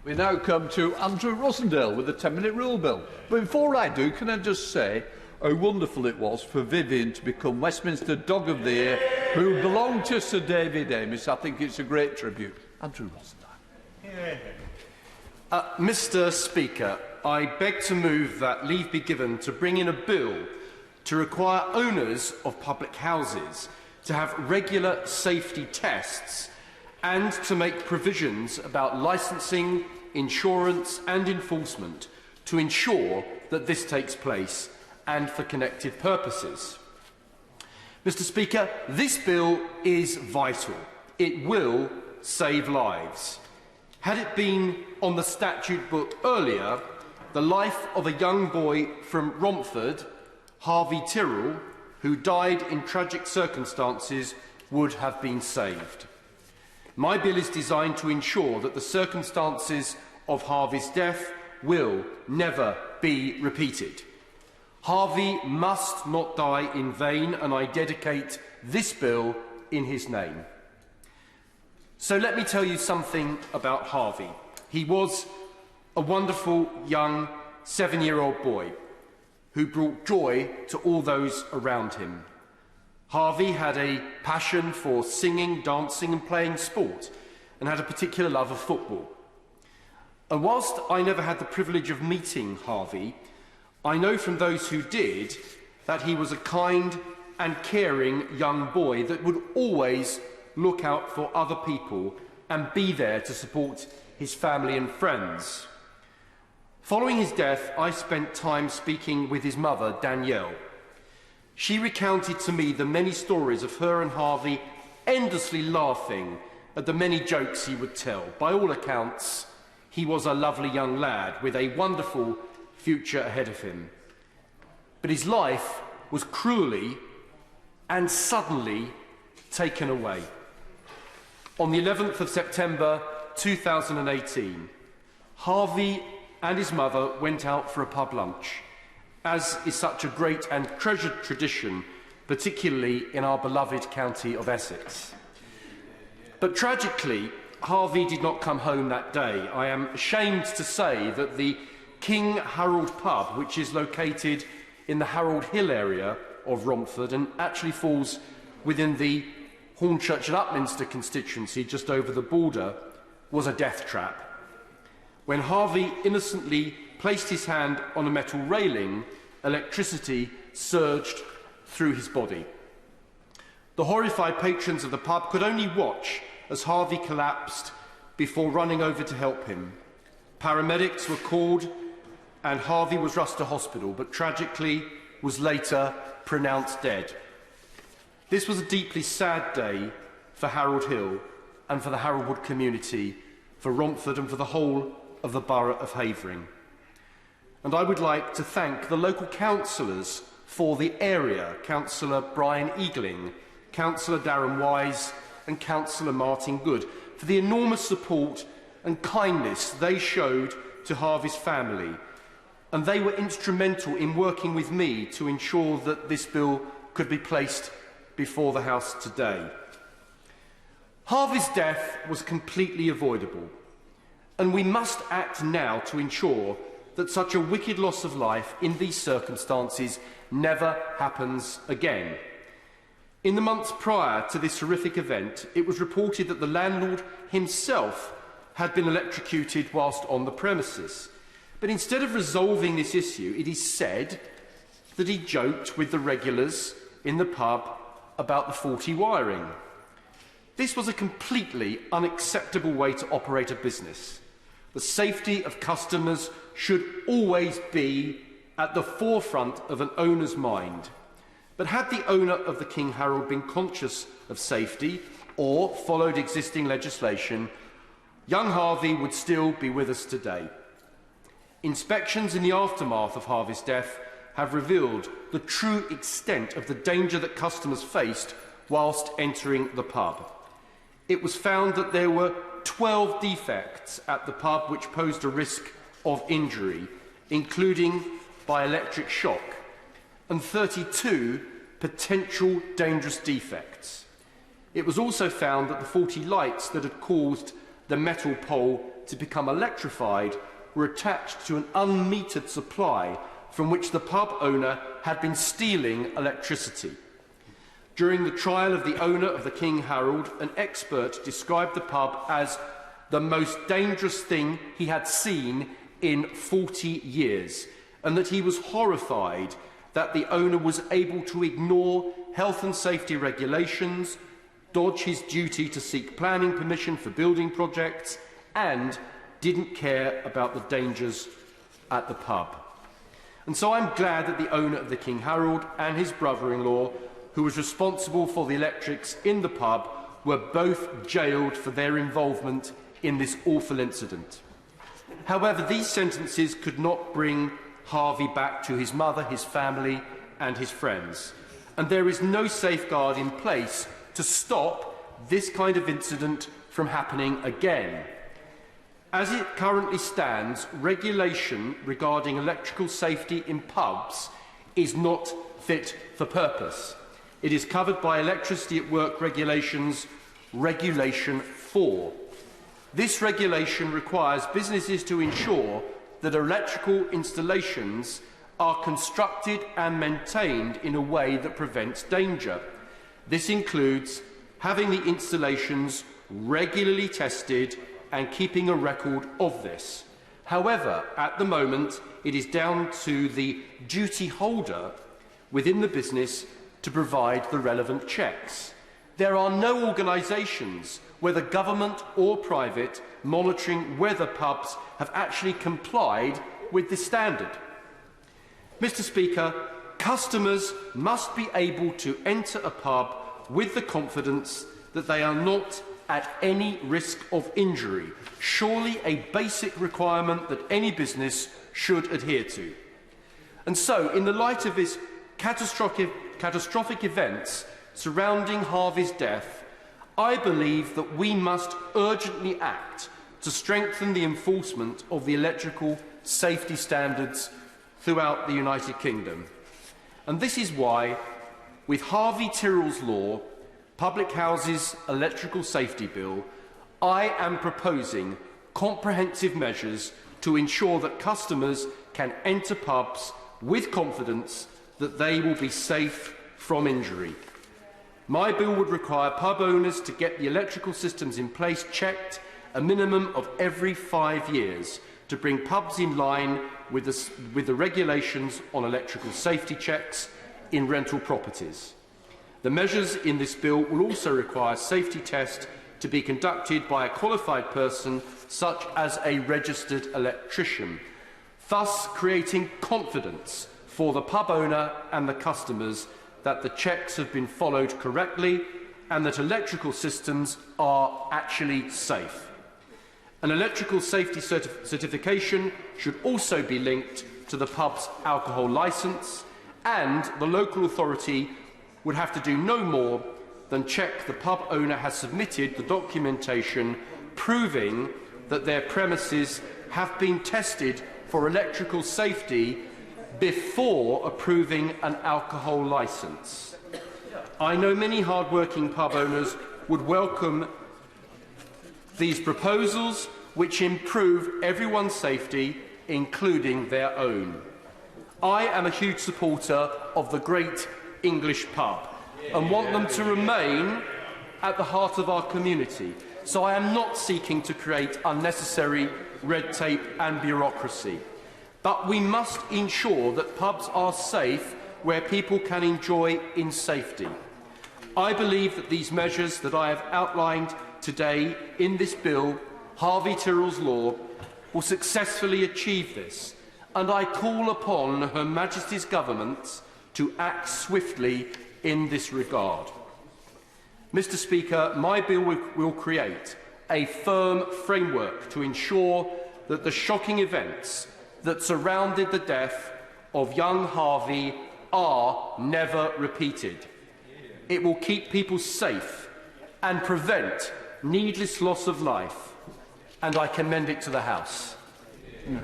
We now come to Andrew Rosindell with the 10-minute rule bill. But before I do, can I just say how wonderful it was for Vivian to become Westminster Dog of the Year, who belonged to Sir David Amess. I think it's a great tribute. Andrew Rosindell. Mr. Speaker, I beg to move that leave be given to bring in a bill to require owners of public houses to have regular safety tests and to make provisions about licensing, insurance and enforcement to ensure that this takes place and for connected purposes. Mr. Speaker, this bill is vital. It will save lives. Had it been on the statute book earlier, the life of a young boy from Romford, Harvey Tyrrell, who died in tragic circumstances, would have been saved. My bill is designed to ensure that the circumstances of Harvey's death will never be repeated. Harvey must not die in vain, and I dedicate this bill in his name. So let me tell you something about Harvey. He was a wonderful young 7-year-old boy who brought joy to all those around him. Harvey had a passion for singing, dancing and playing sport, and had a particular love of football. And whilst I never had the privilege of meeting Harvey, I know from those who did that he was a kind and caring young boy that would always look out for other people and be there to support his family and friends. Following his death, I spent time speaking with his mother, Danielle. She recounted to me the many stories of her and Harvey endlessly laughing at the many jokes he would tell. By all accounts, he was a lovely young lad with a wonderful future ahead of him. But his life was cruelly and suddenly taken away. On the 11th of September 2018, Harvey and his mother went out for a pub lunch, as is such a great and treasured tradition, particularly in our beloved county of Essex. But tragically, Harvey did not come home that day. I am ashamed to say that the King Harold pub, which is located in the Harold Hill area of Romford and actually falls within the Hornchurch and Upminster constituency just over the border, was a death trap. When Harvey innocently placed his hand on a metal railing, electricity surged through his body. The horrified patrons of the pub could only watch as Harvey collapsed before running over to help him. Paramedics were called and Harvey was rushed to hospital, but tragically was later pronounced dead. This was a deeply sad day for Harold Hill and for the Haroldwood community, for Romford and for the whole of the borough of Havering. And I would like to thank the local councillors for the area, Councillor Brian Eagling, Councillor Darren Wise and Councillor Martin Good, for the enormous support and kindness they showed to Harvey's family. And they were instrumental in working with me to ensure that this bill could be placed before the House today. Harvey's death was completely avoidable, and we must act now to ensure that such a wicked loss of life in these circumstances never happens again. In the months prior to this horrific event, it was reported that the landlord himself had been electrocuted whilst on the premises. But instead of resolving this issue, it is said that he joked with the regulars in the pub about the faulty wiring. This was a completely unacceptable way to operate a business. The safety of customers should always be at the forefront of an owner's mind. But had the owner of the King Harold been conscious of safety or followed existing legislation, young Harvey would still be with us today. Inspections in the aftermath of Harvey's death have revealed the true extent of the danger that customers faced whilst entering the pub. It was found that there were 12 defects at the pub which posed a risk of injury, including by electric shock, and 32 potential dangerous defects. It was also found that the faulty lights that had caused the metal pole to become electrified were attached to an unmetered supply from which the pub owner had been stealing electricity. During the trial of the owner of the King Harold, an expert described the pub as the most dangerous thing he had seen in 40 years, and that he was horrified that the owner was able to ignore health and safety regulations, dodge his duty to seek planning permission for building projects, and didn't care about the dangers at the pub. And so I'm glad that the owner of the King Harold and his brother-in-law, who was responsible for the electrics in the pub, were both jailed for their involvement in this awful incident. However, these sentences could not bring Harvey back to his mother, his family, and his friends. And there is no safeguard in place to stop this kind of incident from happening again. As it currently stands, regulation regarding electrical safety in pubs is not fit for purpose. It is covered by Electricity at Work Regulations, Regulation 4. This regulation requires businesses to ensure that electrical installations are constructed and maintained in a way that prevents danger. This includes having the installations regularly tested and keeping a record of this. However, at the moment, it is down to the duty holder within the business to provide the relevant checks. There are no organisations, whether government or private, monitoring whether pubs have actually complied with this standard. Mr. Speaker, customers must be able to enter a pub with the confidence that they are not at any risk of injury, surely a basic requirement that any business should adhere to. And so, in the light of this catastrophic events surrounding Harvey's death, I believe that we must urgently act to strengthen the enforcement of the electrical safety standards throughout the United Kingdom. And this is why, with Harvey Tyrrell's law, Public Houses Electrical Safety Bill, I am proposing comprehensive measures to ensure that customers can enter pubs with confidence that they will be safe from injury. My bill would require pub owners to get the electrical systems in place checked a minimum of every 5 years to bring pubs in line with the regulations on electrical safety checks in rental properties. The measures in this bill will also require safety tests to be conducted by a qualified person such as a registered electrician, thus creating confidence for the pub owner and the customers that the checks have been followed correctly and that electrical systems are actually safe. An electrical safety certification should also be linked to the pub's alcohol licence, and the local authority would have to do no more than check the pub owner has submitted the documentation proving that their premises have been tested for electrical safety before approving an alcohol licence. I know many hard-working pub owners would welcome these proposals, which improve everyone's safety, including their own. I am a huge supporter of the great English pub and want them to remain at the heart of our community. So I am not seeking to create unnecessary red tape and bureaucracy. But we must ensure that pubs are safe where people can enjoy in safety. I believe that these measures that I have outlined today in this bill, Harvey Tyrrell's law, will successfully achieve this, and I call upon Her Majesty's Government to act swiftly in this regard. Mr. Speaker, my bill will create a firm framework to ensure that the shocking events that surrounded the death of young Harvey are never repeated. It will keep people safe and prevent needless loss of life, and I commend it to the House. No,